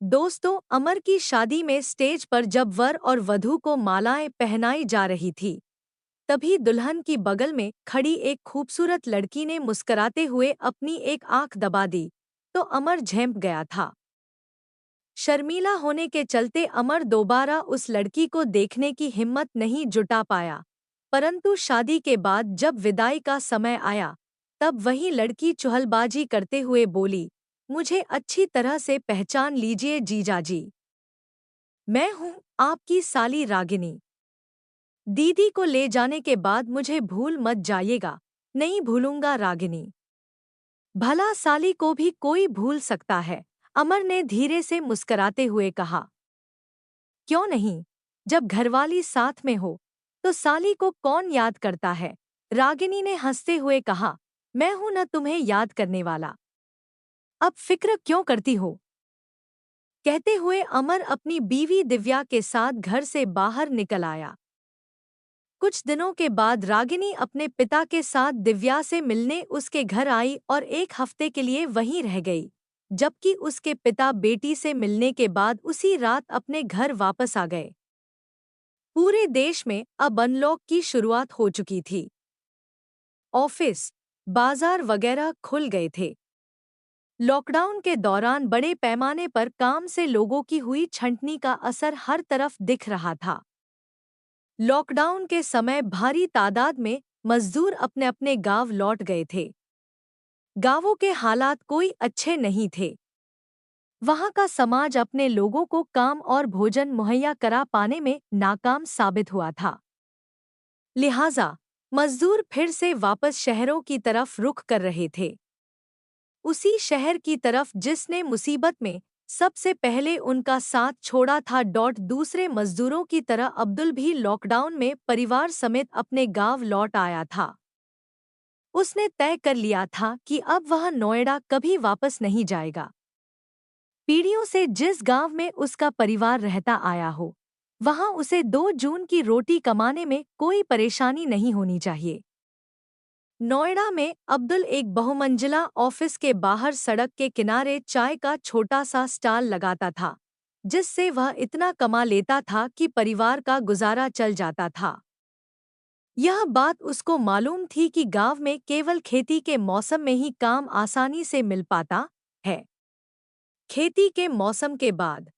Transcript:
दोस्तों, अमर की शादी में स्टेज पर जब वर और वधू को मालाएं पहनाई जा रही थी, तभी दुल्हन की बगल में खड़ी एक खूबसूरत लड़की ने मुस्कुराते हुए अपनी एक आंख दबा दी, तो अमर झेंप गया था। शर्मीला होने के चलते अमर दोबारा उस लड़की को देखने की हिम्मत नहीं जुटा पाया। परंतु शादी के बाद जब विदाई का समय आया, तब वही लड़की चुहलबाजी करते हुए बोली, मुझे अच्छी तरह से पहचान लीजिए जीजाजी। मैं हूँ आपकी साली रागिनी। दीदी को ले जाने के बाद मुझे भूल मत जाइएगा। नहीं भूलूंगा रागिनी। भला साली को भी कोई भूल सकता है, अमर ने धीरे से मुस्कराते हुए कहा। क्यों नहीं, जब घरवाली साथ में हो तो साली को कौन याद करता है। रागिनी ने हंसते हुए कहा, मैं हूं न तुम्हें याद करने वाला। अब फिक्र क्यों करती हो। कहते हुए अमर अपनी बीवी दिव्या के साथ घर से बाहर निकल आया। कुछ दिनों के बाद रागिनी अपने पिता के साथ दिव्या से मिलने उसके घर आई और एक हफ्ते के लिए वहीं रह गई, जबकि उसके पिता बेटी से मिलने के बाद उसी रात अपने घर वापस आ गए। पूरे देश में अब अनलॉक की शुरुआत हो चुकी थी। ऑफिस, बाजार वगैरह खुल गए थे। लॉकडाउन के दौरान बड़े पैमाने पर काम से लोगों की हुई छंटनी का असर हर तरफ दिख रहा था। लॉकडाउन के समय भारी तादाद में मजदूर अपने अपने गांव लौट गए थे। गांवों के हालात कोई अच्छे नहीं थे। वहां का समाज अपने लोगों को काम और भोजन मुहैया करा पाने में नाकाम साबित हुआ था। लिहाजा मजदूर फिर से वापस शहरों की तरफ रुख कर रहे थे। उसी शहर की तरफ जिसने मुसीबत में सबसे पहले उनका साथ छोड़ा था। दूसरे मजदूरों की तरह अब्दुल भी लॉकडाउन में परिवार समेत अपने गांव लौट आया था। उसने तय कर लिया था कि अब वह नोएडा कभी वापस नहीं जाएगा। पीढ़ियों से जिस गांव में उसका परिवार रहता आया हो, वहां उसे 2 जून की रोटी कमाने में कोई परेशानी नहीं होनी चाहिए। नोएडा में अब्दुल एक बहुमंजिला ऑफिस के बाहर सड़क के किनारे चाय का छोटा सा स्टॉल लगाता था, जिससे वह इतना कमा लेता था कि परिवार का गुजारा चल जाता था। यह बात उसको मालूम थी कि गांव में केवल खेती के मौसम में ही काम आसानी से मिल पाता है। खेती के मौसम के बाद